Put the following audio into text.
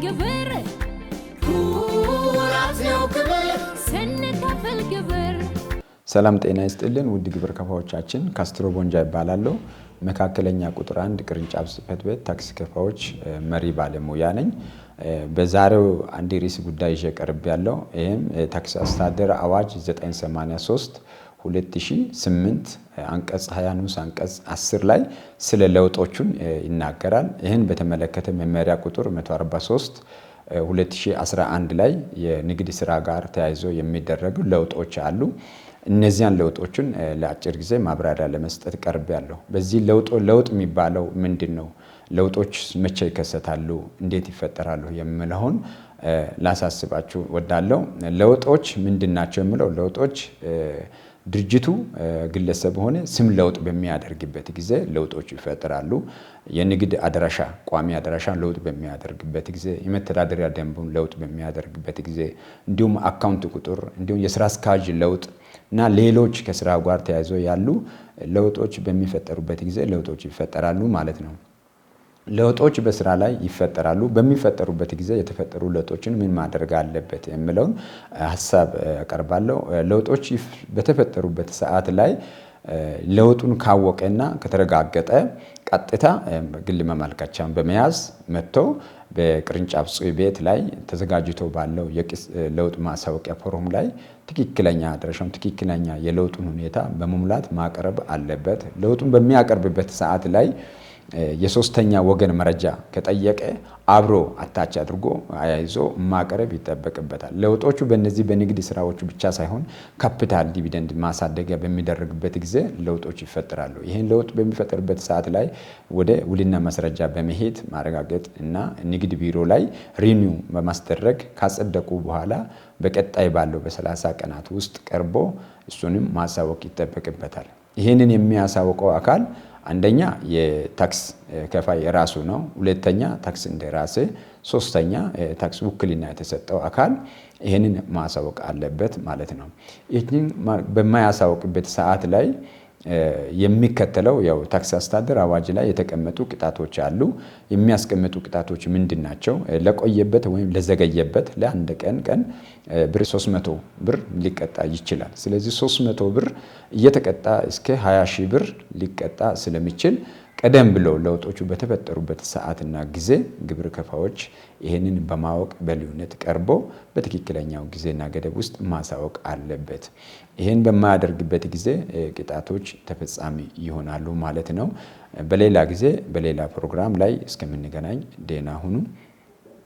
ግብር ኩራት ነው ክብር ስንከፍል ግብር። ሰላም ጤና ይስጥልን ውድ ግብር ከፋዮቻችን፣ ካስትሮ ቦንጃ ይባላለሁ። መካከለኛ ቁጥር 1 ቅርንጫፍ ጽሕፈት ቤት ታክስ ከፋዮች መሪ ባለሙያ ነኝ። በዛሬው አንድ ርዕስ ጉዳይ ይዤ ቀርቤያለሁ። ይህም ታክስ አስተዳደር አዋጅ 983 2008 አንቀጽ 20 ንዑስ አንቀጽ 10 ላይ ስለ ለውጦቹን ይናገራል። ይህን በተመለከተ መመሪያ ቁጥር 143 2011 ላይ የንግድ ስራ ጋር ተያይዞ የሚደረጉ ለውጦች አሉ። እነዚያን ለውጦችን ለአጭር ጊዜ ማብራሪያ ለመስጠት ቀርቤያለሁ። በዚህ ለውጥ የሚባለው ምንድነው? ለውጦች መቼ ይከሰታሉ? እንዴት ይፈጠራሉ? የሚለውን ላሳስባችሁ ወዳለሁ። ለውጦች ምንድናቸው የሚለው ለውጦች ድርጅቱ ግለሰብ ሆነ ስም ለውጥ በሚያደርግበት ጊዜ ለውጦች ይፈጠራሉ። የንግድ አድራሻ ቋሚ አድራሻ ለውጥ በሚያደርግበት ጊዜ፣ የመተዳደሪያ ደንቡን ለውጥ በሚያደርግበት ጊዜ፣ እንዲሁም አካውንት ቁጥር፣ እንዲሁም የስራ አስኪያጅ ለውጥ እና ሌሎች ከስራ ጋር ተያይዞ ያሉ ለውጦች በሚፈጠሩበት ጊዜ ለውጦች ይፈጠራሉ ማለት ነው። ለውጦች በስራ ላይ ይፈጠራሉ። በሚፈጠሩበት ጊዜ የተፈጠሩ ለውጦችን ምን ማድረግ አለበት የሚለውን ሀሳብ አቀርባለሁ። ለውጦች በተፈጠሩበት ሰዓት ላይ ለውጡን ካወቀና ከተረጋገጠ ቀጥታ ግል መመልከቻን በመያዝ መጥቶ በቅርንጫፍ ጽሕፈት ቤት ላይ ተዘጋጅቶ ባለው የለውጥ ማሳወቂያ ፎርም ላይ ትክክለኛ አድራሻውን ትክክለኛ የለውጡን ሁኔታ በመሙላት ማቅረብ አለበት። ለውጡን በሚያቀርብበት ሰዓት ላይ የሶስተኛ ወገን መረጃ ከጠየቀ አብሮ አታች አድርጎ አያይዞ ማቅረብ ይጠበቅበታል። ለውጦቹ በእነዚህ በንግድ ስራዎቹ ብቻ ሳይሆን ካፒታል ዲቪደንድ ማሳደጊያ በሚደረግበት ጊዜ ለውጦች ይፈጠራሉ። ይህን ለውጥ በሚፈጠርበት ሰዓት ላይ ወደ ውልና ማስረጃ በመሄድ ማረጋገጥ እና ንግድ ቢሮ ላይ ሪኒው በማስደረግ ካጸደቁ በኋላ በቀጣይ ባለው በ30 ቀናት ውስጥ ቀርቦ እሱንም ማሳወቅ ይጠበቅበታል። ይህንን የሚያሳውቀው አካል አንደኛ የታክስ ከፋይ የራሱ ነው። ሁለተኛ ታክስ እንደራሴ፣ ሶስተኛ ታክስ ውክልና የተሰጠው አካል ይህንን ማሳወቅ አለበት ማለት ነው። ይህንን በማያሳወቅበት ሰዓት ላይ የሚከተለው ያው ታክስ አስተዳደር አዋጅ ላይ የተቀመጡ ቅጣቶች አሉ። የሚያስቀምጡ ቅጣቶች ምንድናቸው? ለቆየበት ወይም ለዘገየበት ለአንድ ቀን ብር 300 ብር ሊቀጣ ይችላል። ስለዚህ 300 ብር እየተቀጣ እስከ 20 ሺህ ብር ሊቀጣ ስለሚችል ቀደም ብሎ ለውጦቹ በተፈጠሩበት ሰዓትና ጊዜ ግብር ከፋዮች ይህንን በማወቅ በልዩነት ቀርቦ በትክክለኛው ጊዜና ገደብ ውስጥ ማሳወቅ አለበት። ይህን በማያደርግበት ጊዜ ቅጣቶች ተፈጻሚ ይሆናሉ ማለት ነው። በሌላ ጊዜ በሌላ ፕሮግራም ላይ እስከምንገናኝ ደህና ሁኑ።